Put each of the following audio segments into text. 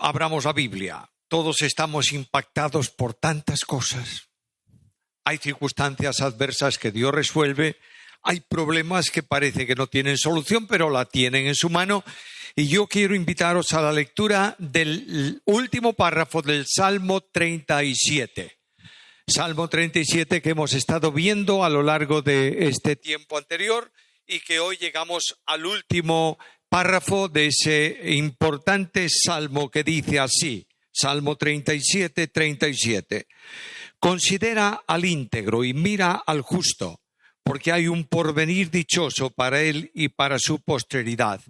Abramos la Biblia. Todos estamos impactados por tantas cosas. Hay circunstancias adversas que Dios resuelve. Hay problemas que parece que no tienen solución, pero la tienen en su mano. Y yo quiero invitaros a la lectura del último párrafo del Salmo 37. Salmo 37 que hemos estado viendo a lo largo de este tiempo anterior y que hoy llegamos al último párrafo de ese importante salmo que dice así, Salmo 37, 37. Considera al íntegro y mira al justo, porque hay un porvenir dichoso para él y para su posteridad.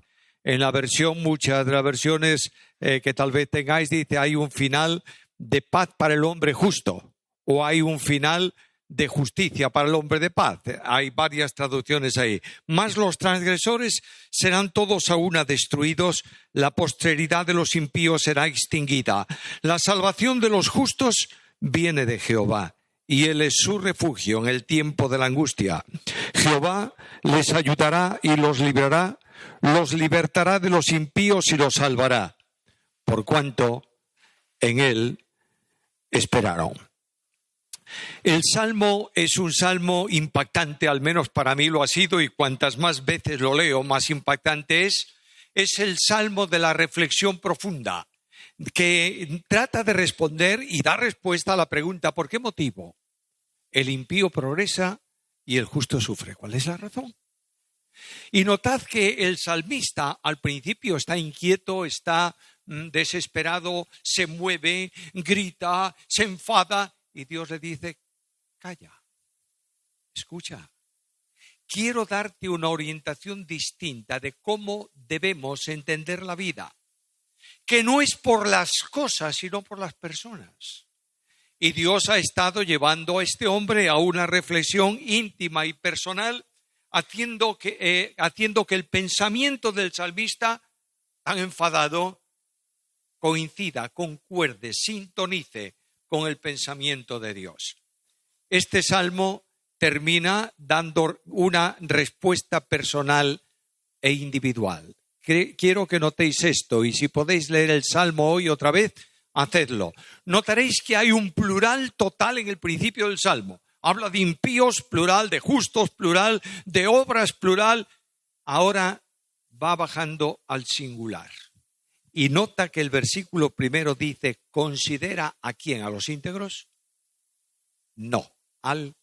En la versión, muchas de las versiones que tal vez tengáis, dice hay un final de paz para el hombre justo, o hay un final de justicia para el hombre de paz. Hay varias traducciones ahí. Mas los transgresores serán todos a una destruidos, la posteridad de los impíos será extinguida. La salvación de los justos viene de Jehová, y él es su refugio en el tiempo de la angustia. Jehová les ayudará y los librará, los libertará de los impíos y los salvará, por cuanto en él esperaron. El Salmo es un salmo impactante, al menos para mí lo ha sido, y cuantas más veces lo leo, más impactante es. Es el Salmo de la reflexión profunda, que trata de responder y dar respuesta a la pregunta, ¿por qué motivo el impío progresa y el justo sufre? ¿Cuál es la razón? Y notad que el salmista al principio está inquieto, está desesperado, se mueve, grita, se enfada, y Dios le dice, calla, escucha. Quiero darte una orientación distinta de cómo debemos entender la vida, que no es por las cosas, sino por las personas. Y Dios ha estado llevando a este hombre a una reflexión íntima y personal, haciendo que el pensamiento del salmista, tan enfadado, coincida, concuerde, sintonice con el pensamiento de Dios. Este salmo termina dando una respuesta personal e individual. Quiero que notéis esto, y si podéis leer el salmo hoy otra vez, hacedlo. Notaréis que hay un plural total en el principio del salmo. Habla de impíos, plural, de justos, plural, de obras, plural. Ahora va bajando al singular. Y nota que el versículo primero dice, ¿considera a quién? ¿A los íntegros? No, al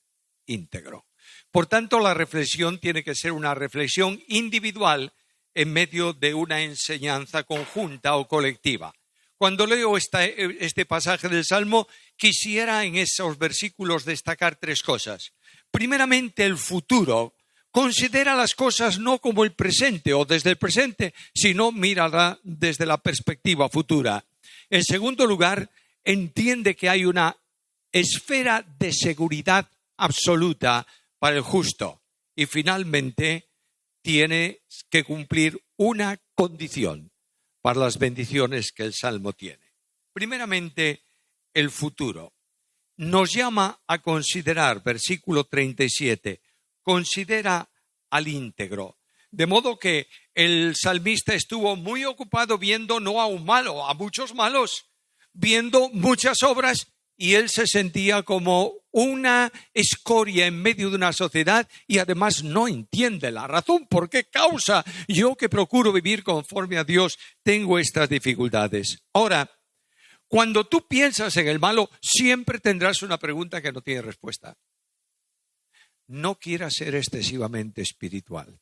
íntegro. Por tanto, la reflexión tiene que ser una reflexión individual en medio de una enseñanza conjunta o colectiva. Cuando leo este pasaje del Salmo, quisiera en esos versículos destacar tres cosas. Primeramente, el futuro. Considera las cosas no como el presente o desde el presente, sino mírala desde la perspectiva futura. En segundo lugar, entiende que hay una esfera de seguridad absoluta para el justo. Y finalmente, tiene que cumplir una condición para las bendiciones que el Salmo tiene. Primeramente, el futuro. Nos llama a considerar, versículo 37, considera al íntegro. De modo que el salmista estuvo muy ocupado viendo no a un malo, a muchos malos, viendo muchas obras, y él se sentía como una escoria en medio de una sociedad y además no entiende la razón. ¿Por qué causa yo que procuro vivir conforme a Dios tengo estas dificultades? Ahora, cuando tú piensas en el malo, siempre tendrás una pregunta que no tiene respuesta. No quieras ser excesivamente espiritual,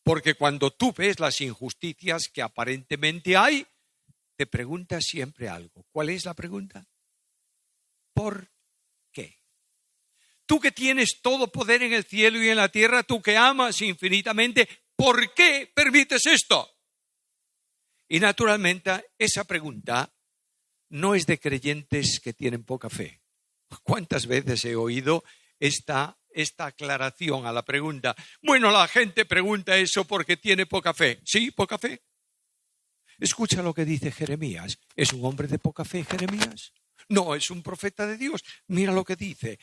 porque cuando tú ves las injusticias que aparentemente hay, te preguntas siempre algo. ¿Cuál es la pregunta? ¿Por qué? Tú que tienes todo poder en el cielo y en la tierra, tú que amas infinitamente, ¿por qué permites esto? Y naturalmente esa pregunta no es de creyentes que tienen poca fe. ¿Cuántas veces he oído esta aclaración a la pregunta? Bueno, la gente pregunta eso porque tiene poca fe. ¿Sí, poca fe? Escucha lo que dice Jeremías. ¿Es un hombre de poca fe, Jeremías? No, es un profeta de Dios. Mira lo que dice.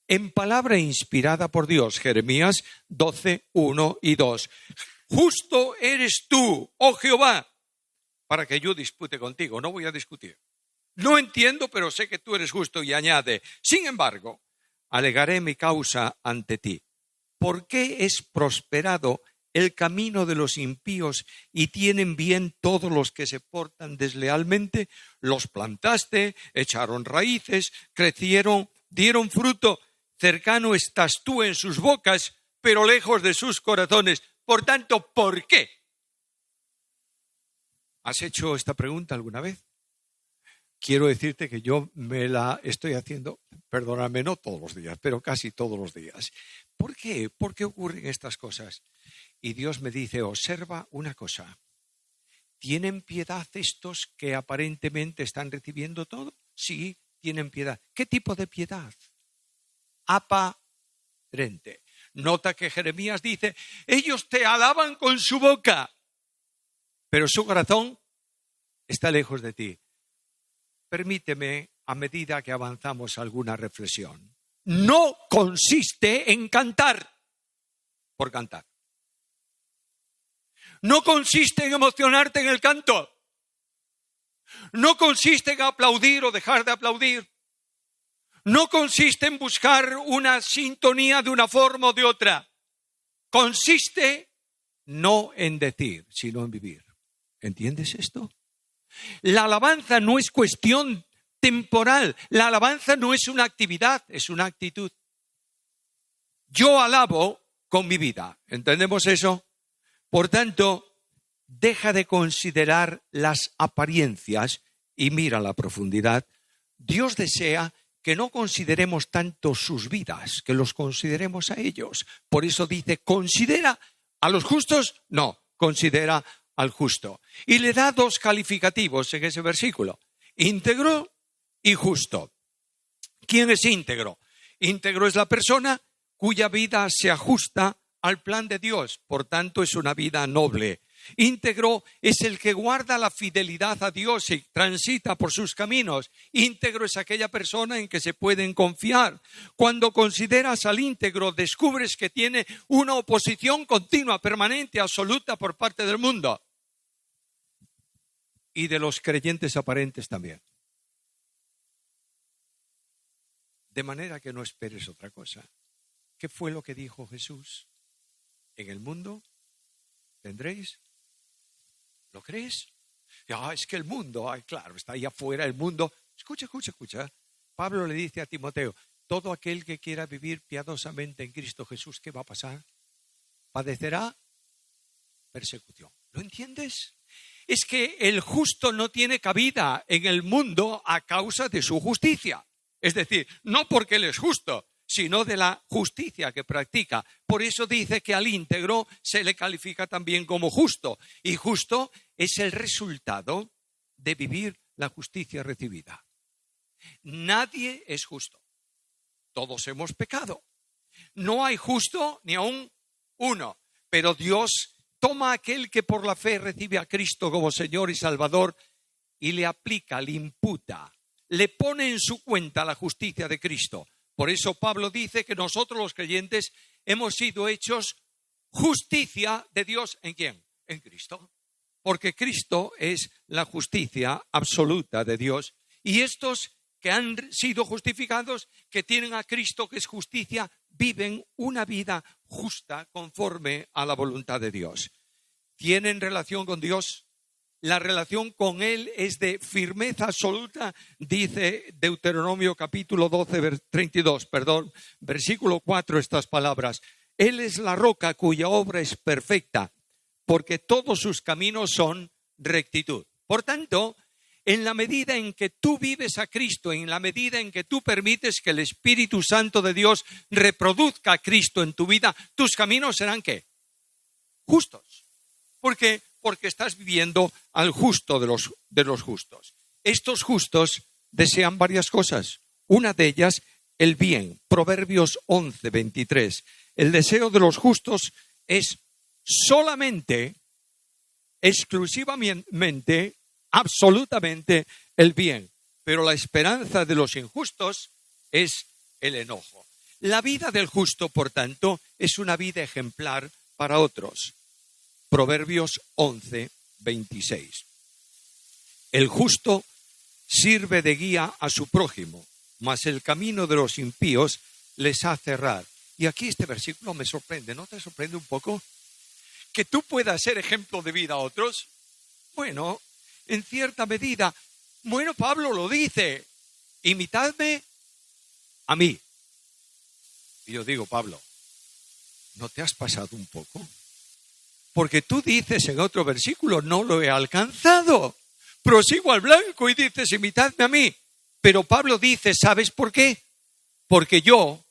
En palabra inspirada por Dios, Jeremías 12, 1 y 2. Justo eres tú, oh Jehová, para que yo dispute contigo. No voy a discutir. No entiendo, pero sé que tú eres justo. Y añade, sin embargo, alegaré mi causa ante ti. ¿Por qué es prosperado el camino de los impíos y tienen bien todos los que se portan deslealmente? Los plantaste, echaron raíces, crecieron, dieron fruto. Cercano estás tú en sus bocas, pero lejos de sus corazones. Por tanto, ¿por qué? ¿Has hecho esta pregunta alguna vez? Quiero decirte que yo me la estoy haciendo, perdóname, no todos los días, pero casi todos los días. ¿Por qué? ¿Por qué ocurren estas cosas? Y Dios me dice, observa una cosa. ¿Tienen piedad estos que aparentemente están recibiendo todo? Sí, tienen piedad. ¿Qué tipo de piedad? Aparente. Nota que Jeremías dice, ellos te alaban con su boca, pero su corazón está lejos de ti. Permíteme, a medida que avanzamos, alguna reflexión. No consiste en cantar por cantar. No consiste en emocionarte en el canto. No consiste en aplaudir o dejar de aplaudir. No consiste en buscar una sintonía de una forma o de otra. Consiste no en decir, sino en vivir. ¿Entiendes esto? La alabanza no es cuestión temporal. La alabanza no es una actividad, es una actitud. Yo alabo con mi vida. ¿Entendemos eso? Por tanto, deja de considerar las apariencias y mira la profundidad. Dios desea que no consideremos tanto sus vidas, que los consideremos a ellos. Por eso dice, ¿considera a los justos? No, considera al justo. Y le da dos calificativos en ese versículo, íntegro y justo. ¿Quién es íntegro? Íntegro es la persona cuya vida se ajusta al plan de Dios, por tanto es una vida noble. Íntegro es el que guarda la fidelidad a Dios y transita por sus caminos. Íntegro es aquella persona en que se pueden confiar. Cuando consideras al íntegro, descubres que tiene una oposición continua, permanente, absoluta por parte del mundo. Y de los creyentes aparentes también. De manera que no esperes otra cosa. ¿Qué fue lo que dijo Jesús? En el mundo tendréis. ¿Lo crees? Es que el mundo, claro, está ahí afuera el mundo. Escucha. Pablo le dice a Timoteo, todo aquel que quiera vivir piadosamente en Cristo Jesús, ¿qué va a pasar? Padecerá persecución. ¿Lo entiendes? Es que el justo no tiene cabida en el mundo a causa de su justicia. Es decir, no porque él es justo, sino de la justicia que practica. Por eso dice que al íntegro se le califica también como justo. Y justo es el resultado de vivir la justicia recibida. Nadie es justo. Todos hemos pecado. No hay justo ni aún uno. Pero Dios toma a aquel que por la fe recibe a Cristo como Señor y Salvador y le aplica, le imputa, le pone en su cuenta la justicia de Cristo. Por eso Pablo dice que nosotros los creyentes hemos sido hechos justicia de Dios. ¿En quién? En Cristo. Porque Cristo es la justicia absoluta de Dios. Y estos que han sido justificados, que tienen a Cristo que es justicia, viven una vida justa conforme a la voluntad de Dios. ¿Tienen relación con Dios? La relación con Él es de firmeza absoluta, dice Deuteronomio capítulo 12, 32, versículo 4, estas palabras. Él es la roca cuya obra es perfecta, porque todos sus caminos son rectitud. Por tanto, en la medida en que tú vives a Cristo, en la medida en que tú permites que el Espíritu Santo de Dios reproduzca a Cristo en tu vida, tus caminos serán ¿qué? Justos. ¿Por qué? Porque estás viviendo al justo de los justos. Estos justos desean varias cosas. Una de ellas, el bien. Proverbios 11, 23. El deseo de los justos es solamente, exclusivamente, absolutamente el bien. Pero la esperanza de los injustos es el enojo. La vida del justo, por tanto, es una vida ejemplar para otros. Proverbios 11, 26. El justo sirve de guía a su prójimo, mas el camino de los impíos les hace errar. Y aquí este versículo me sorprende, ¿no te sorprende un poco? Que tú puedas ser ejemplo de vida a otros. Bueno, en cierta medida, bueno, Pablo lo dice, imitadme a mí. Y yo digo, Pablo, ¿no te has pasado un poco? Porque tú dices en otro versículo, no lo he alcanzado. Prosigo al blanco y dices, imitadme a mí. Pero Pablo dice, ¿sabes por qué? Porque yo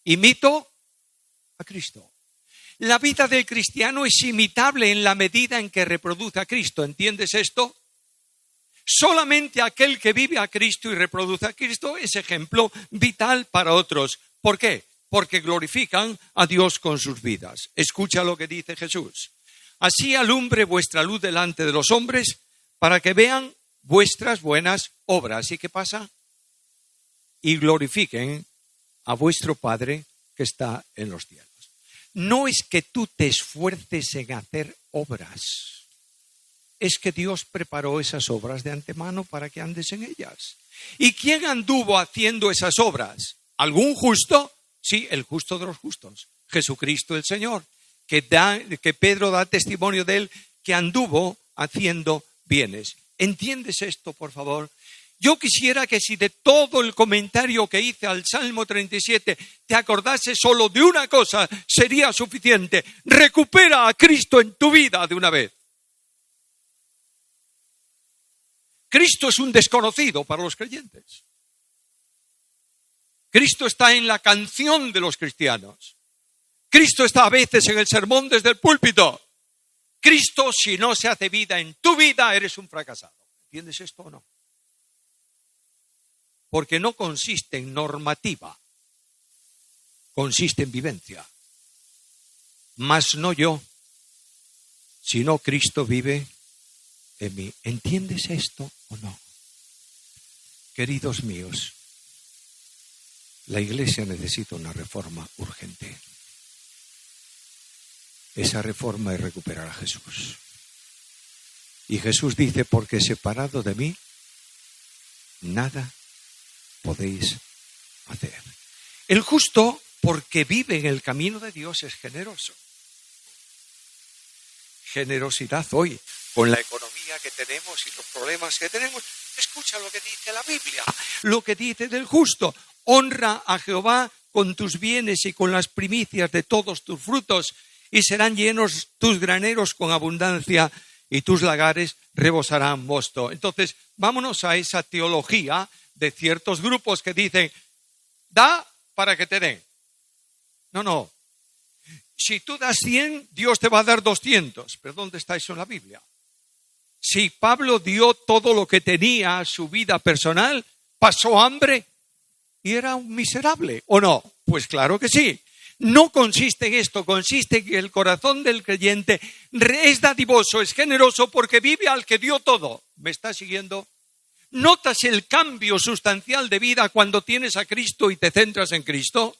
imito a Cristo. La vida del cristiano es imitable en la medida en que reproduce a Cristo. ¿Entiendes esto? Solamente aquel que vive a Cristo y reproduce a Cristo es ejemplo vital para otros. ¿Por qué? Porque glorifican a Dios con sus vidas. Escucha lo que dice Jesús. Así alumbre vuestra luz delante de los hombres para que vean vuestras buenas obras. ¿Y qué pasa? Y glorifiquen a vuestro Padre que está en los cielos. No es que tú te esfuerces en hacer obras. Es que Dios preparó esas obras de antemano para que andes en ellas. ¿Y quién anduvo haciendo esas obras? ¿Algún justo? Sí, el justo de los justos. Jesucristo el Señor. Que Pedro da testimonio de él, que anduvo haciendo bienes. ¿Entiendes esto, por favor? Yo quisiera que si de todo el comentario que hice al Salmo 37 te acordase solo de una cosa, sería suficiente. Recupera a Cristo en tu vida de una vez. Cristo es un desconocido para los creyentes. Cristo está en la canción de los cristianos. Cristo está a veces en el sermón desde el púlpito. Cristo, si no se hace vida en tu vida, eres un fracasado. ¿Entiendes esto o no? Porque no consiste en normativa, consiste en vivencia. Mas no yo, sino Cristo vive en mí. ¿Entiendes esto o no? Queridos míos, la Iglesia necesita una reforma urgente. Esa reforma es recuperar a Jesús. Y Jesús dice, porque separado de mí, nada podéis hacer. El justo, porque vive en el camino de Dios, es generoso. Generosidad hoy, con la economía que tenemos y los problemas que tenemos. Escucha lo que dice la Biblia, lo que dice del justo. Honra a Jehová con tus bienes y con las primicias de todos tus frutos, y serán llenos tus graneros con abundancia, y tus lagares rebosarán mosto. Entonces, vámonos a esa teología de ciertos grupos que dicen, da para que te den. No. Si tú das 100, Dios te va a dar 200. ¿Pero dónde está eso en la Biblia? Si Pablo dio todo lo que tenía a su vida personal, pasó hambre y era un miserable, ¿o no? Pues claro que sí. No consiste en esto, consiste en que el corazón del creyente es dadivoso, es generoso porque vive al que dio todo. ¿Me estás siguiendo? ¿Notas el cambio sustancial de vida cuando tienes a Cristo y te centras en Cristo?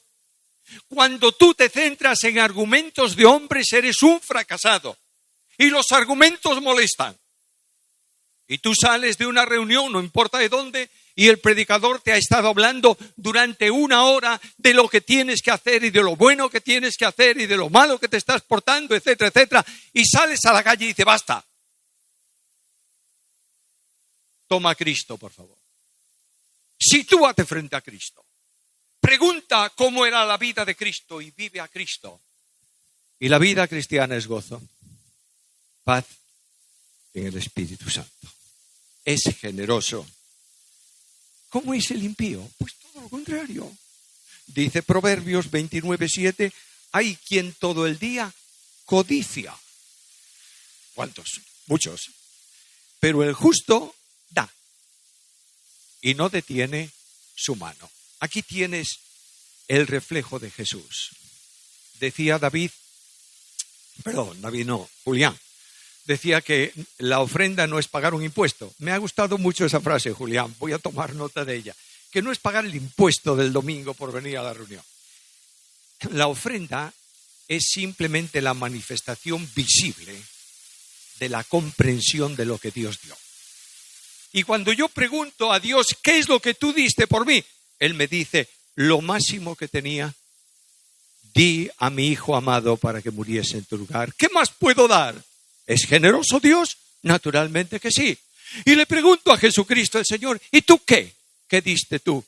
Cuando tú te centras en argumentos de hombres, eres un fracasado. Y los argumentos molestan. Y tú sales de una reunión, no importa de dónde, y el predicador te ha estado hablando durante 1 hora de lo que tienes que hacer y de lo bueno que tienes que hacer y de lo malo que te estás portando, etcétera, etcétera. Y sales a la calle y dices, basta. Toma a Cristo, por favor. Sitúate frente a Cristo. Pregunta cómo era la vida de Cristo y vive a Cristo. Y la vida cristiana es gozo, paz en el Espíritu Santo. Es generoso. ¿Cómo es el impío? Pues todo lo contrario. Dice Proverbios 29:7, hay quien todo el día codicia. ¿Cuántos? Muchos. Pero el justo da y no detiene su mano. Aquí tienes el reflejo de Jesús. Decía Julián, decía que la ofrenda no es pagar un impuesto. Me ha gustado mucho esa frase, Julián, voy a tomar nota de ella. Que no es pagar el impuesto del domingo por venir a la reunión. La ofrenda es simplemente la manifestación visible de la comprensión de lo que Dios dio. Y cuando yo pregunto a Dios, ¿qué es lo que tú diste por mí? Él me dice, lo máximo que tenía, di a mi hijo amado para que muriese en tu lugar. ¿Qué más puedo dar? ¿Es generoso Dios? Naturalmente que sí. Y le pregunto a Jesucristo el Señor, ¿y tú qué? ¿Qué diste tú?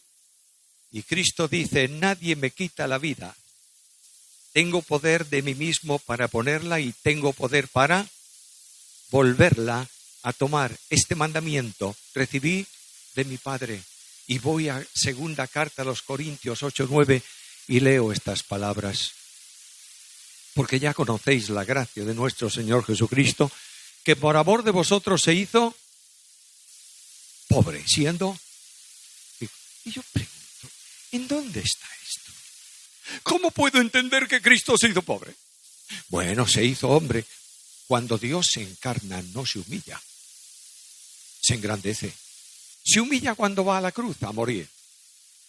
Y Cristo dice, nadie me quita la vida. Tengo poder de mí mismo para ponerla y tengo poder para volverla a tomar. Este mandamiento recibí de mi Padre. Y voy a segunda carta a los Corintios 8:9 y leo estas palabras. Porque ya conocéis la gracia de nuestro Señor Jesucristo, que por amor de vosotros se hizo pobre, siendo... Y yo pregunto, ¿en dónde está esto? ¿Cómo puedo entender que Cristo se hizo pobre? Bueno, se hizo hombre. Cuando Dios se encarna, no se humilla, se engrandece. Se humilla cuando va a la cruz a morir.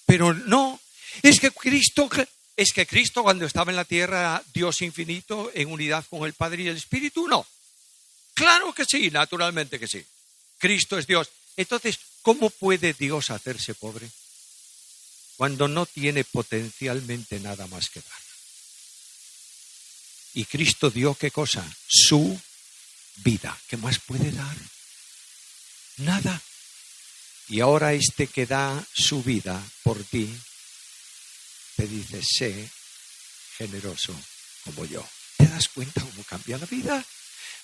Pero no, es que Cristo cuando estaba en la tierra, Dios infinito, en unidad con el Padre y el Espíritu, no. Claro que sí, naturalmente que sí. Cristo es Dios. Entonces, ¿cómo puede Dios hacerse pobre cuando no tiene potencialmente nada más que dar? Y Cristo dio, ¿qué cosa? Su vida. ¿Qué más puede dar? Nada. Y ahora este que da su vida por ti, te dice, sé generoso como yo. ¿Te das cuenta cómo cambia la vida?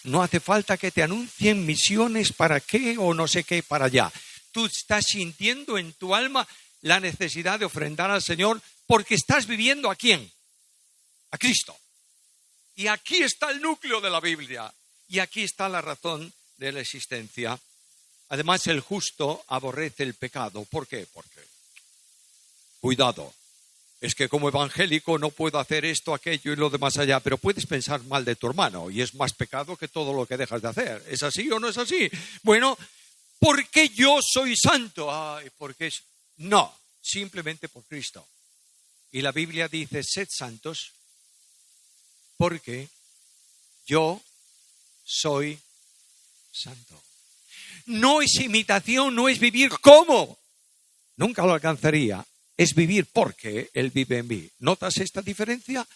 No hace falta que te anuncien misiones para qué o no sé qué para allá. Tú estás sintiendo en tu alma la necesidad de ofrendar al Señor porque estás viviendo ¿a quién? A Cristo. Y aquí está el núcleo de la Biblia. Y aquí está la razón de la existencia. Además, el justo aborrece el pecado. ¿Por qué? Porque, cuidado, es que como evangélico no puedo hacer esto, aquello y lo demás allá, pero puedes pensar mal de tu hermano y es más pecado que todo lo que dejas de hacer. ¿Es así o no es así? Bueno, ¿por qué yo soy santo? Ay, porque es... No, simplemente por Cristo. Y la Biblia dice, sed santos porque yo soy santo. No es imitación, no es vivir como. Nunca lo alcanzaría. Es vivir porque Él vive en mí. ¿Notas esta diferencia?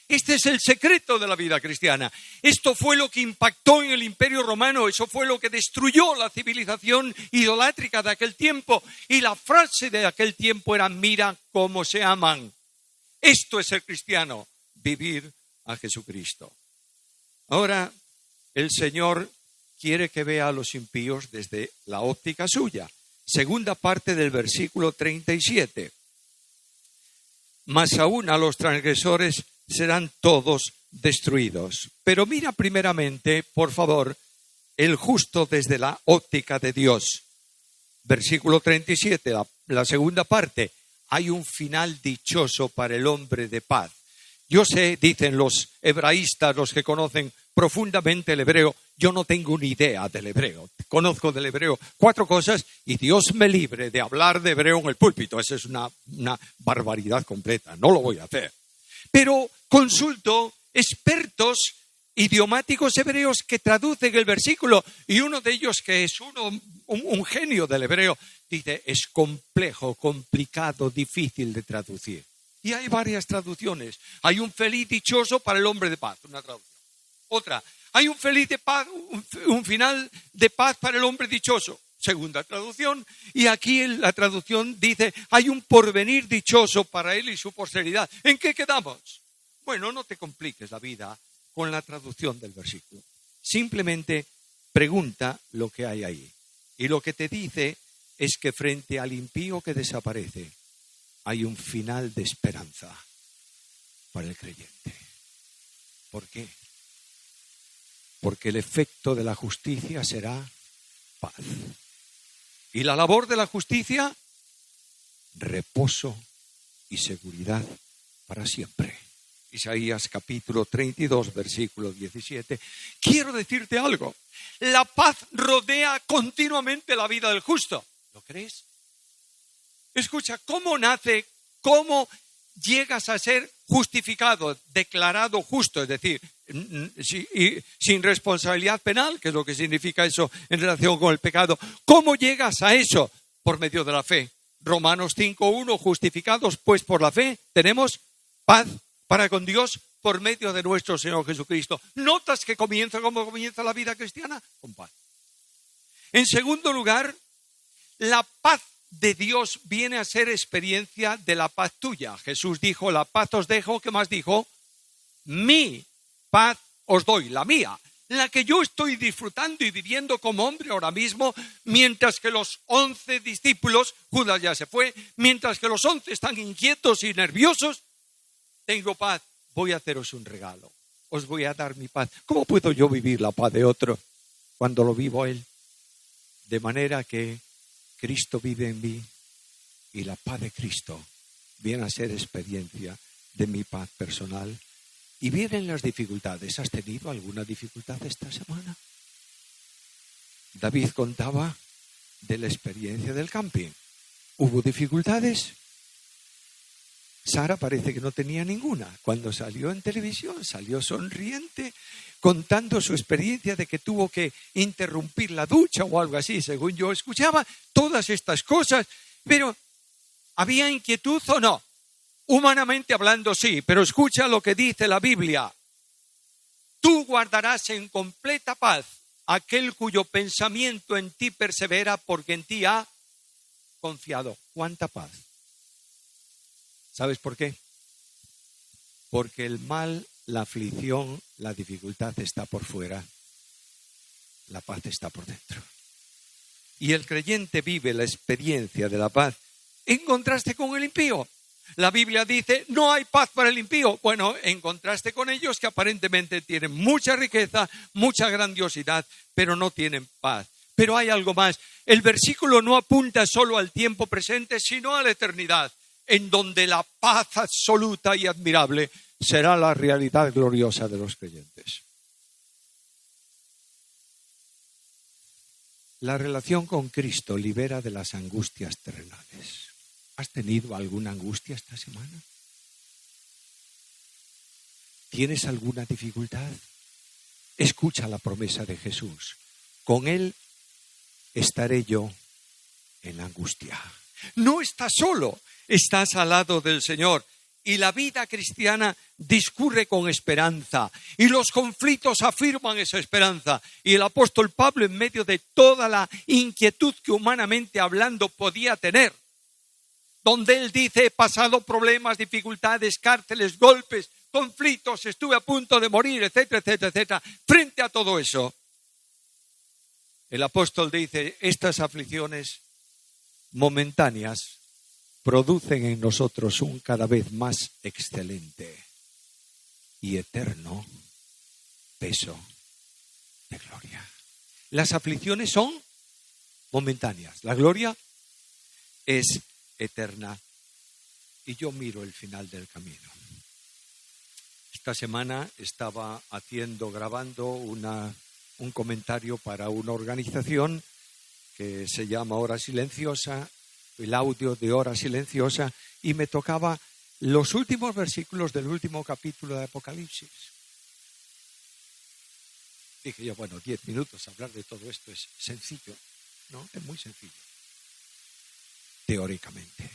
Este es el secreto de la vida cristiana. Esto fue lo que impactó en el Imperio Romano. Eso fue lo que destruyó la civilización idolátrica de aquel tiempo. Y la frase de aquel tiempo era, mira cómo se aman. Esto es ser cristiano, vivir a Jesucristo. Ahora, el Señor quiere que vea a los impíos desde la óptica suya. Segunda parte del versículo 37. Mas aún a los transgresores serán todos destruidos. Pero mira primeramente, por favor, el justo desde la óptica de Dios. Versículo 37, la segunda parte. Hay un final dichoso para el hombre de paz. Yo sé, dicen los hebraístas, los que conocen profundamente el hebreo, yo no tengo ni idea del hebreo. Conozco del hebreo 4 cosas y Dios me libre de hablar de hebreo en el púlpito. Esa es una barbaridad completa. No lo voy a hacer. Pero consulto expertos idiomáticos hebreos que traducen el versículo y uno de ellos, que es un genio del hebreo, dice, es complejo, complicado, difícil de traducir. Y hay varias traducciones. Hay un feliz dichoso para el hombre de paz, una traducción. Otra, hay un feliz de paz, un final de paz para el hombre dichoso, segunda traducción. Y aquí en la traducción dice, hay un porvenir dichoso para él y su posteridad. ¿En qué quedamos? Bueno, no te compliques la vida con la traducción del versículo. Simplemente pregunta lo que hay ahí. Y lo que te dice es que frente al impío que desaparece, hay un final de esperanza para el creyente. ¿Por qué? Porque el efecto de la justicia será paz. Y la labor de la justicia, reposo y seguridad para siempre. Isaías capítulo 32, versículo 17. Quiero decirte algo. La paz rodea continuamente la vida del justo. ¿Lo crees? Escucha, ¿cómo nace, cómo llegas a ser justificado, declarado justo, es decir, sin responsabilidad penal, que es lo que significa eso en relación con el pecado. ¿Cómo llegas a eso? Por medio de la fe. Romanos 5:1, justificados pues por la fe, tenemos paz para con Dios por medio de nuestro Señor Jesucristo. ¿Notas que cómo comienza la vida cristiana? Con paz. En segundo lugar, la paz de Dios viene a ser experiencia de la paz tuya. Jesús dijo, la paz os dejo. ¿Qué más dijo? Mi paz os doy, la mía, la que yo estoy disfrutando y viviendo como hombre ahora mismo, mientras que los 11 discípulos, Judas ya se fue, mientras que los 11 están inquietos y nerviosos, tengo paz. Voy a haceros un regalo, os voy a dar mi paz. ¿Cómo puedo yo vivir la paz de otro cuando lo vivo él? De manera que Cristo vive en mí y la paz de Cristo viene a ser experiencia de mi paz personal. Y vienen las dificultades. ¿Has tenido alguna dificultad esta semana? David contaba de la experiencia del camping. ¿Hubo dificultades? Sara parece que no tenía ninguna. Cuando salió en televisión, salió sonriente, contando su experiencia de que tuvo que interrumpir la ducha o algo así, según yo escuchaba, todas estas cosas. Pero, ¿había inquietud o no? Humanamente hablando, sí, pero escucha lo que dice la Biblia. Tú guardarás en completa paz aquel cuyo pensamiento en ti persevera porque en ti ha confiado. ¿Cuánta paz? ¿Sabes por qué? Porque el mal, la aflicción, la dificultad está por fuera. La paz está por dentro. Y el creyente vive la experiencia de la paz en contraste con el impío. La Biblia dice, no hay paz para el impío. Bueno, en contraste con ellos que aparentemente tienen mucha riqueza, mucha grandiosidad, pero no tienen paz. Pero hay algo más. El versículo no apunta solo al tiempo presente, sino a la eternidad, en donde la paz absoluta y admirable será la realidad gloriosa de los creyentes. La relación con Cristo libera de las angustias terrenales. ¿Has tenido alguna angustia esta semana? ¿Tienes alguna dificultad? Escucha la promesa de Jesús. Con Él estaré yo en la angustia. No estás solo, estás al lado del Señor. Y la vida cristiana discurre con esperanza. Y los conflictos afirman esa esperanza. Y el apóstol Pablo, en medio de toda la inquietud que humanamente hablando podía tener, donde él dice, he pasado problemas, dificultades, cárceles, golpes, conflictos, estuve a punto de morir, etcétera, etcétera, etcétera. Frente a todo eso, el apóstol dice, estas aflicciones momentáneas producen en nosotros un cada vez más excelente y eterno peso de gloria. Las aflicciones son momentáneas, la gloria es eterna. Y yo miro el final del camino. Esta semana estaba grabando un comentario para una organización que se llama Hora Silenciosa, el audio de Hora Silenciosa, y me tocaba los últimos versículos del último capítulo de Apocalipsis. Dije yo, 10 minutos hablar de todo esto es sencillo, ¿no? Es muy sencillo. Teóricamente,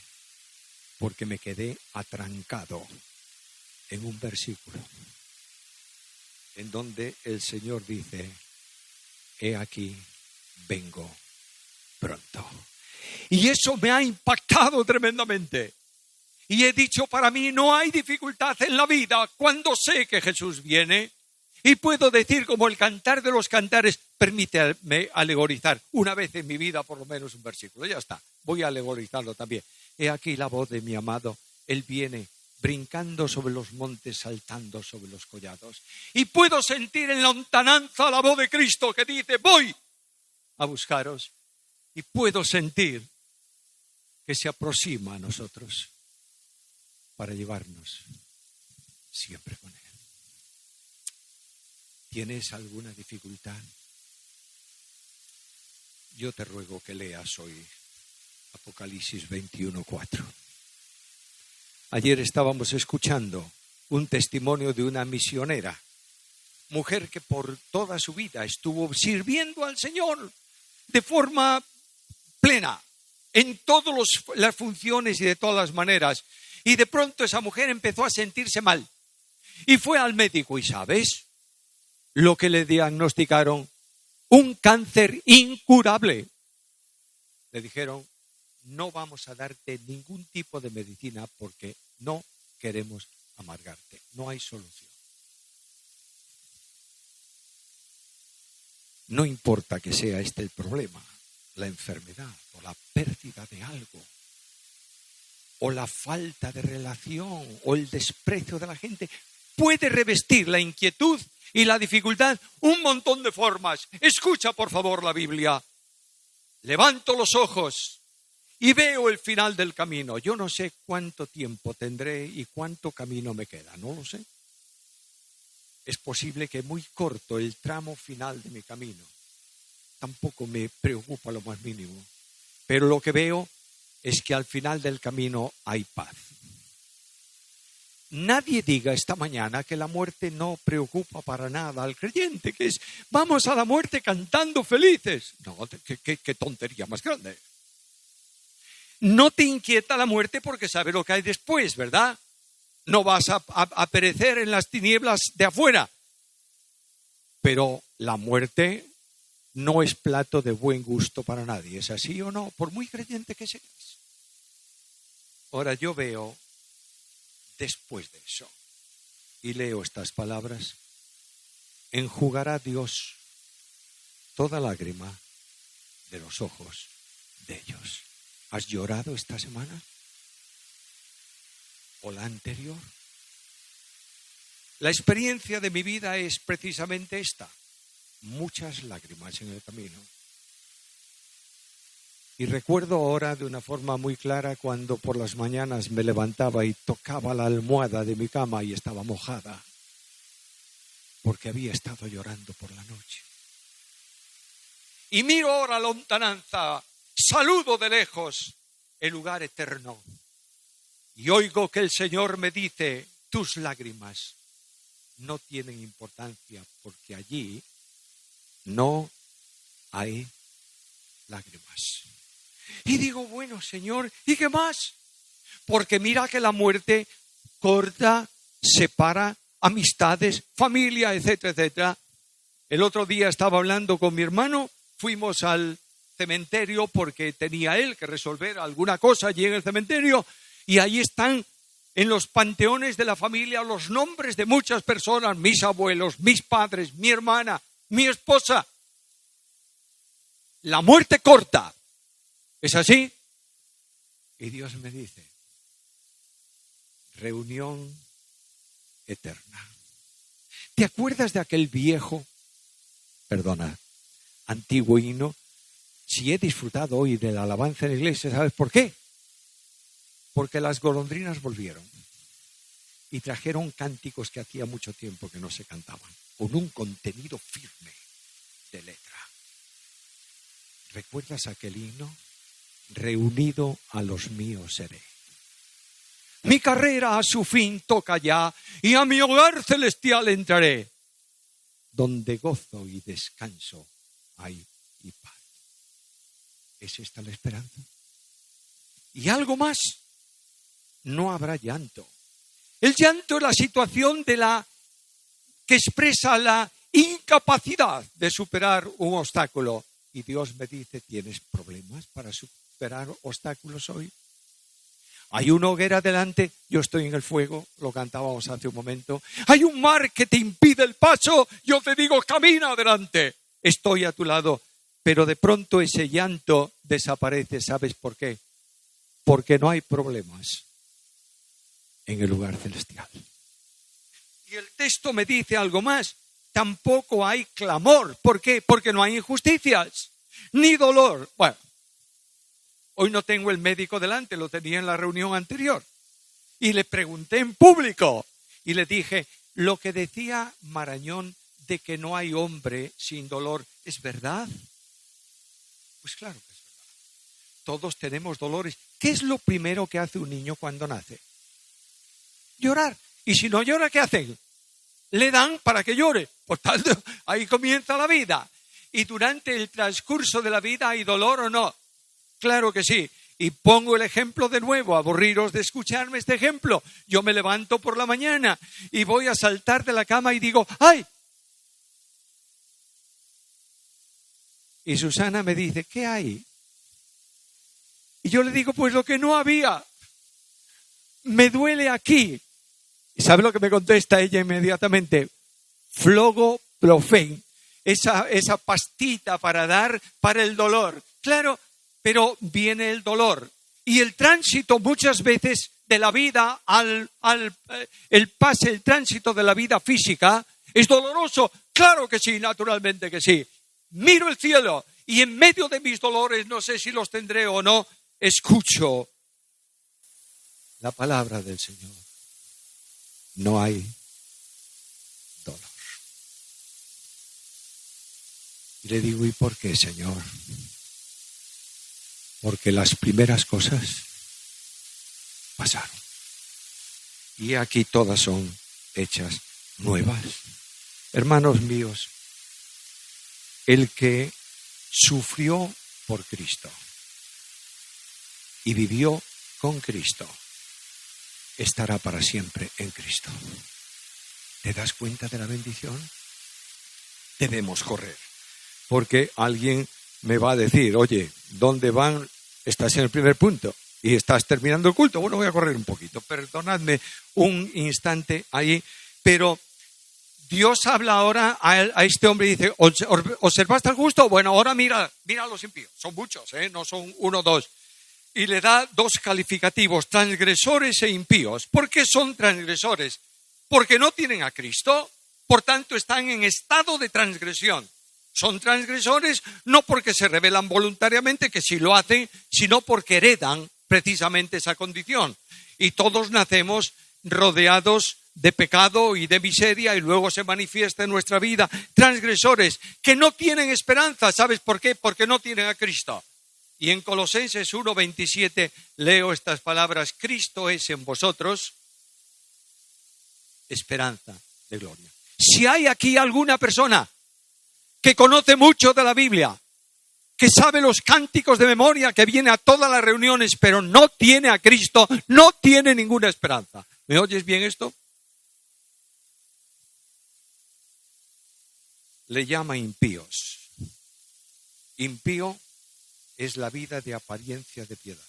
porque me quedé atrancado en un versículo en donde el Señor dice, he aquí, vengo pronto. Y eso me ha impactado tremendamente. Y he dicho, para mí no hay dificultad en la vida cuando sé que Jesús viene. Y puedo decir, como el Cantar de los Cantares, permíteme alegorizar una vez en mi vida por lo menos un versículo. Ya está, voy a alegorizarlo también. He aquí la voz de mi amado, Él viene brincando sobre los montes, saltando sobre los collados. Y puedo sentir en lontananza la voz de Cristo que dice, voy a buscaros. Y puedo sentir que se aproxima a nosotros para llevarnos siempre con Él. ¿Tienes alguna dificultad? Yo te ruego que leas hoy Apocalipsis 21:4. Ayer estábamos escuchando un testimonio de una misionera, mujer que por toda su vida estuvo sirviendo al Señor de forma plena, en todas las funciones y de todas las maneras. Y de pronto esa mujer empezó a sentirse mal. Y fue al médico y ¿sabes lo que le diagnosticaron? Un cáncer incurable. Le dijeron, no vamos a darte ningún tipo de medicina porque no queremos amargarte. No hay solución. No importa que sea este el problema, la enfermedad o la pérdida de algo, o la falta de relación o el desprecio de la gente, puede revestir la inquietud y la dificultad un montón de formas. Escucha por favor la Biblia. Levanto los ojos y veo el final del camino. Yo no sé cuánto tiempo tendré y cuánto camino me queda, no lo sé. Es posible que muy corto el tramo final de mi camino. Tampoco me preocupa lo más mínimo. Pero lo que veo es que al final del camino hay paz. Nadie diga esta mañana que la muerte no preocupa para nada al creyente, que es, vamos a la muerte cantando felices. No, qué tontería más grande. No te inquieta la muerte porque sabes lo que hay después, ¿verdad? No vas a perecer en las tinieblas de afuera. Pero la muerte no es plato de buen gusto para nadie. ¿Es así o no? Por muy creyente que seas. Ahora yo veo después de eso y leo estas palabras. Enjugará Dios toda lágrima de los ojos de ellos. ¿Has llorado esta semana? ¿O la anterior? La experiencia de mi vida es precisamente esta. Muchas lágrimas en el camino. Y recuerdo ahora de una forma muy clara cuando por las mañanas me levantaba y tocaba la almohada de mi cama y estaba mojada, porque había estado llorando por la noche. Y miro ahora a lontananza, saludo de lejos el lugar eterno. Y oigo que el Señor me dice, tus lágrimas no tienen importancia porque allí no hay lágrimas. Y digo, bueno, Señor, ¿y qué más? Porque mira que la muerte corta, separa amistades, familia, etcétera, etcétera. El otro día estaba hablando con mi hermano, fuimos al cementerio porque tenía él que resolver alguna cosa allí en el cementerio y ahí están en los panteones de la familia los nombres de muchas personas, mis abuelos, mis padres, mi hermana, mi esposa. La muerte corta. ¿Es así? Y Dios me dice, reunión eterna. ¿Te acuerdas de aquel antiguo himno? Si he disfrutado hoy de la alabanza en la iglesia, ¿sabes por qué? Porque las golondrinas volvieron y trajeron cánticos que hacía mucho tiempo que no se cantaban, con un contenido firme de letra. ¿Recuerdas aquel himno? Reunido a los míos seré. Mi carrera a su fin toca ya y a mi hogar celestial entraré, donde gozo y descanso hay y paz. ¿Es esta la esperanza? Y algo más, no habrá llanto. El llanto es la situación que expresa la incapacidad de superar un obstáculo. Y Dios me dice, ¿tienes problemas para superar obstáculos hoy? Hay una hoguera delante, yo estoy en el fuego, lo cantábamos hace un momento. Hay un mar que te impide el paso, yo te digo, camina adelante. Estoy a tu lado, pero de pronto ese llanto desaparece. ¿Sabes por qué? Porque no hay problemas en el lugar celestial. Y el texto me dice algo más. Tampoco hay clamor. ¿Por qué? Porque no hay injusticias, ni dolor. Bueno, hoy no tengo el médico delante, lo tenía en la reunión anterior. Y le pregunté en público y le dije, lo que decía Marañón de que no hay hombre sin dolor, ¿es verdad? Pues claro que es verdad. Todos tenemos dolores. ¿Qué es lo primero que hace un niño cuando nace? llorar. Y si no llora, ¿qué hacen? Le dan para que llore. Por tanto, ahí comienza la vida. Y durante el transcurso de la vida, ¿hay dolor o no? Claro que sí. Y pongo el ejemplo de nuevo, aburriros de escucharme este ejemplo. Yo me levanto por la mañana y voy a saltar de la cama y digo, ¡ay! Y Susana me dice, ¿qué hay? Y yo le digo, pues lo que no había. Me duele aquí. ¿Y sabe lo que me contesta ella inmediatamente? Flogoprofen. Esa pastita para dar para el dolor. Claro, pero viene el dolor. Y el tránsito muchas veces de la vida el tránsito de la vida física es doloroso. Claro que sí, naturalmente que sí. Miro el cielo y en medio de mis dolores, no sé si los tendré o no, escucho la palabra del Señor. No hay dolor. Y le digo, ¿y por qué, Señor? Porque las primeras cosas pasaron. Y aquí todas son hechas nuevas. Hermanos míos, el que sufrió por Cristo y vivió con Cristo, estará para siempre en Cristo. ¿Te das cuenta de la bendición? Debemos correr. Porque alguien me va a decir, oye, ¿dónde van? Estás en el primer punto y estás terminando el culto. Bueno, voy a correr un poquito. Perdonadme un instante ahí. Pero Dios habla ahora a este hombre y dice, ¿observaste al justo? Bueno, ahora mira a los impíos. Son muchos, no son uno o dos. Y le da dos calificativos, transgresores e impíos. ¿Por qué son transgresores? Porque no tienen a Cristo, por tanto están en estado de transgresión. Son transgresores no porque se rebelan voluntariamente, que sí lo hacen, sino porque heredan precisamente esa condición. Y todos nacemos rodeados de pecado y de miseria y luego se manifiesta en nuestra vida. Transgresores que no tienen esperanza. ¿Sabes por qué? Porque no tienen a Cristo. Y en Colosenses 1:27 leo estas palabras: Cristo es en vosotros esperanza de gloria. Si hay aquí alguna persona que conoce mucho de la Biblia, que sabe los cánticos de memoria, que viene a todas las reuniones, pero no tiene a Cristo, no tiene ninguna esperanza. ¿Me oyes bien esto? Le llama impíos. Impío es la vida de apariencia de piedad.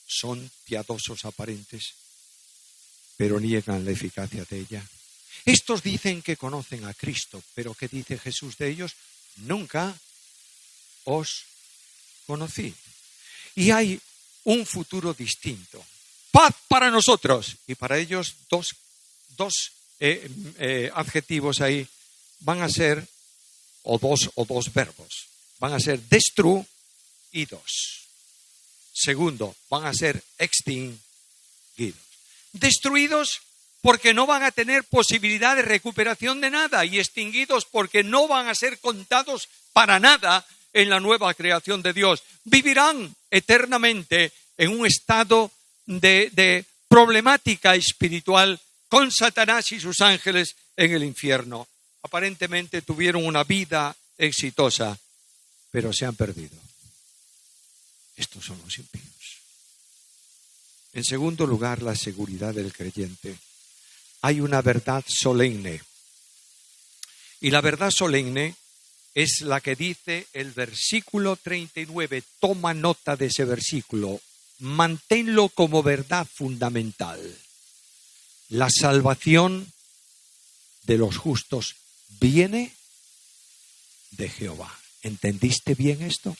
Son piadosos aparentes, pero niegan la eficacia de ella. Estos dicen que conocen a Cristo, pero ¿qué dice Jesús de ellos? Nunca os conocí. Y hay un futuro distinto. Paz para nosotros. Y para ellos dos adjetivos ahí van a ser, o dos verbos. Van a ser destruidos. Segundo, van a ser extinguidos. Destruidos porque no van a tener posibilidad de recuperación de nada, y extinguidos porque no van a ser contados para nada en la nueva creación de Dios. Vivirán eternamente en un estado de problemática espiritual con Satanás y sus ángeles en el infierno. Aparentemente tuvieron una vida exitosa, pero se han perdido. Estos son los impíos. En segundo lugar, la seguridad del creyente. Hay una verdad solemne. Y la verdad solemne es la que dice el versículo 39. Toma nota de ese versículo. Manténlo como verdad fundamental. La salvación de los justos viene de Jehová. ¿Entendiste bien esto?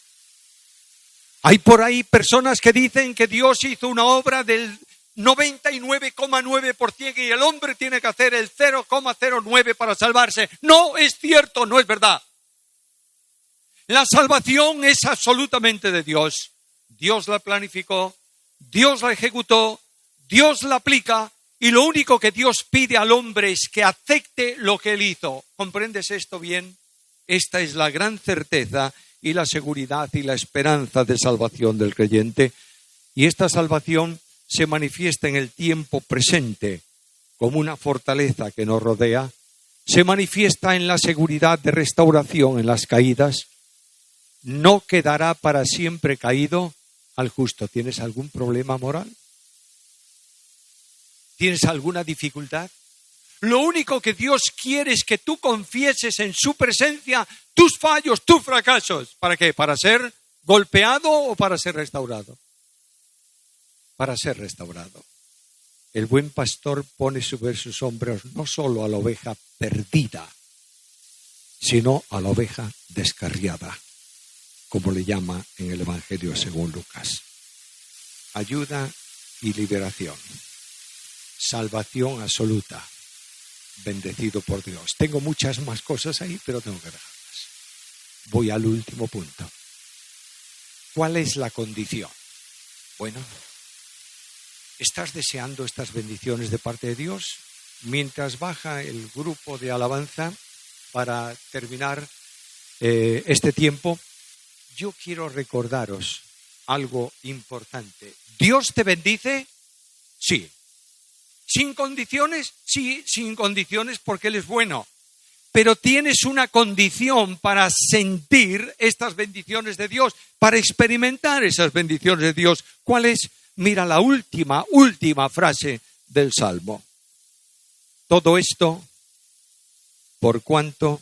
Hay por ahí personas que dicen que Dios hizo una obra del 99,9% y el hombre tiene que hacer el 0,09 para salvarse. No es cierto, no es verdad. La salvación es absolutamente de Dios. Dios la planificó, Dios la ejecutó, Dios la aplica, y lo único que Dios pide al hombre es que acepte lo que él hizo. ¿Comprendes esto bien? Esta es la gran certeza y la seguridad y la esperanza de salvación del creyente. Y esta salvación se manifiesta en el tiempo presente como una fortaleza que nos rodea, se manifiesta en la seguridad de restauración en las caídas, no quedará para siempre caído al justo. ¿Tienes algún problema moral? ¿Tienes alguna dificultad? Lo único que Dios quiere es que tú confieses en su presencia tus fallos, tus fracasos. ¿Para qué? ¿Para ser golpeado o para ser restaurado? Para ser restaurado. El buen pastor pone sobre sus hombros no solo a la oveja perdida, sino a la oveja descarriada, como le llama en el Evangelio según Lucas. Ayuda y liberación. Salvación absoluta. Bendecido por Dios. Tengo muchas más cosas ahí, pero tengo que dejarlas. Voy al último punto. ¿Cuál es la condición? Bueno, ¿estás deseando estas bendiciones de parte de Dios? Mientras baja el grupo de alabanza para terminar este tiempo, yo quiero recordaros algo importante. ¿Dios te bendice? Sí. ¿Sin condiciones? Sí, sin condiciones porque Él es bueno. Pero tienes una condición para sentir estas bendiciones de Dios, para experimentar esas bendiciones de Dios. ¿Cuál es? Mira la última frase del Salmo. Todo esto por cuanto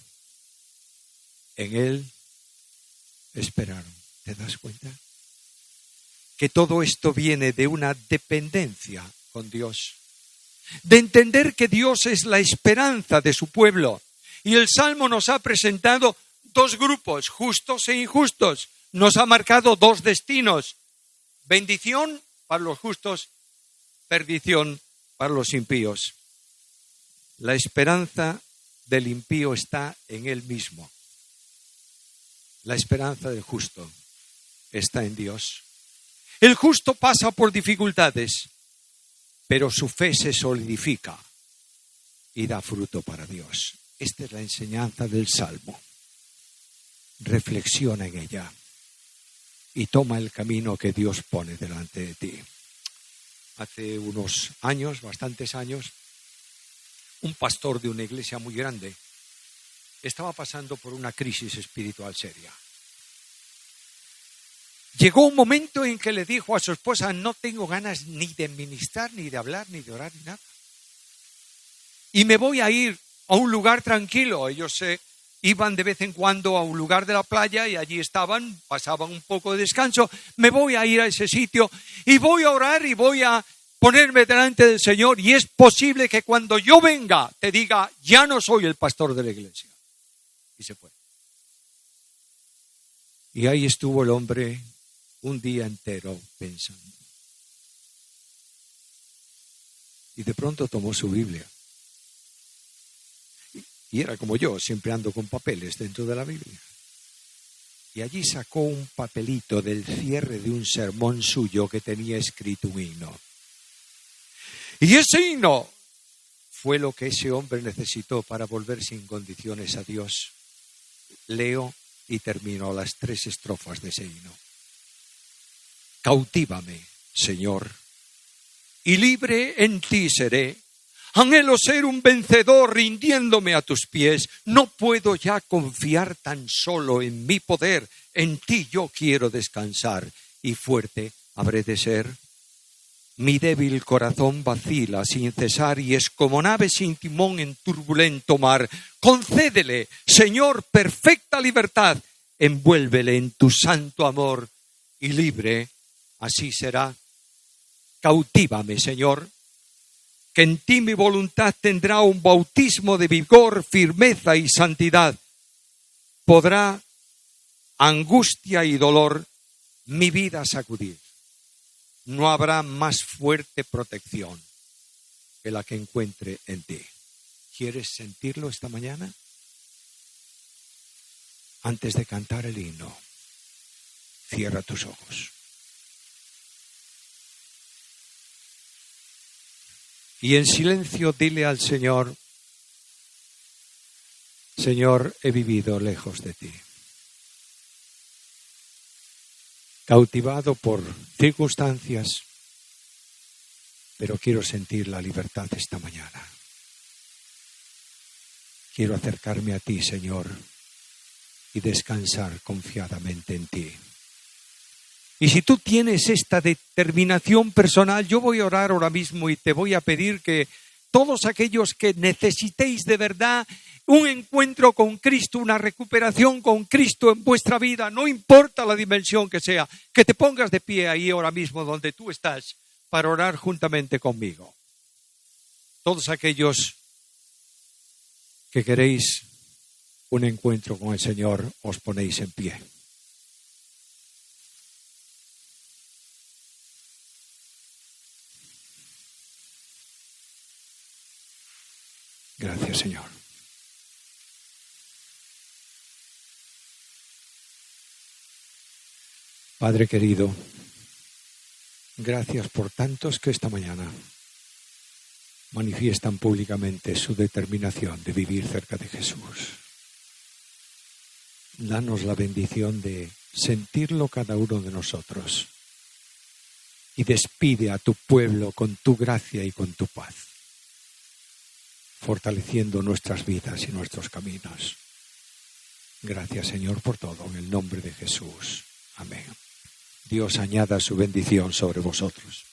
en Él esperaron. ¿Te das cuenta? Que todo esto viene de una dependencia con Dios. De entender que Dios es la esperanza de su pueblo. Y el Salmo nos ha presentado dos grupos, justos e injustos. Nos ha marcado dos destinos. Bendición para los justos, perdición para los impíos. La esperanza del impío está en él mismo. La esperanza del justo está en Dios. El justo pasa por dificultades, pero su fe se solidifica y da fruto para Dios. Esta es la enseñanza del Salmo. Reflexiona en ella y toma el camino que Dios pone delante de ti. Hace unos años, bastantes años, un pastor de una iglesia muy grande estaba pasando por una crisis espiritual seria. Llegó un momento en que le dijo a su esposa: no tengo ganas ni de ministrar, ni de hablar, ni de orar, ni nada. Y me voy a ir a un lugar tranquilo. Ellos se iban de vez en cuando a un lugar de la playa y allí estaban, pasaban un poco de descanso. Me voy a ir a ese sitio y voy a orar y voy a ponerme delante del Señor. Y es posible que cuando yo venga te diga: ya no soy el pastor de la iglesia. Y se fue. Y ahí estuvo el hombre un día entero pensando. Y de pronto tomó su Biblia. Y era como yo, siempre ando con papeles dentro de la Biblia. Y allí sacó un papelito del cierre de un sermón suyo que tenía escrito un himno. Y ese himno fue lo que ese hombre necesitó para volver sin condiciones a Dios. Leo y termino las 3 estrofas de ese himno. Cautívame, Señor, y libre en ti seré. Anhelo ser un vencedor rindiéndome a tus pies. No puedo ya confiar tan solo en mi poder. En ti yo quiero descansar y fuerte habré de ser. Mi débil corazón vacila sin cesar y es como nave sin timón en turbulento mar. Concédele, Señor, perfecta libertad. Envuélvele en tu santo amor y libre así será. Cautívame, Señor, que en ti mi voluntad tendrá un bautismo de vigor, firmeza y santidad. Podrá angustia y dolor mi vida sacudir. No habrá más fuerte protección que la que encuentre en ti. ¿Quieres sentirlo esta mañana? Antes de cantar el himno, cierra tus ojos. Y en silencio dile al Señor: Señor, he vivido lejos de ti. Cautivado por circunstancias, pero quiero sentir la libertad esta mañana. Quiero acercarme a ti, Señor, y descansar confiadamente en ti. Y si tú tienes esta determinación personal, yo voy a orar ahora mismo y te voy a pedir que todos aquellos que necesitéis de verdad un encuentro con Cristo, una recuperación con Cristo en vuestra vida, no importa la dimensión que sea, que te pongas de pie ahí ahora mismo donde tú estás para orar juntamente conmigo. Todos aquellos que queréis un encuentro con el Señor, os ponéis en pie. Gracias, Señor. Padre querido, gracias por tantos que esta mañana manifiestan públicamente su determinación de vivir cerca de Jesús. Danos la bendición de sentirlo cada uno de nosotros y despide a tu pueblo con tu gracia y con tu paz, fortaleciendo nuestras vidas y nuestros caminos. Gracias, Señor, por todo, en el nombre de Jesús. Amén. Dios añada su bendición sobre vosotros.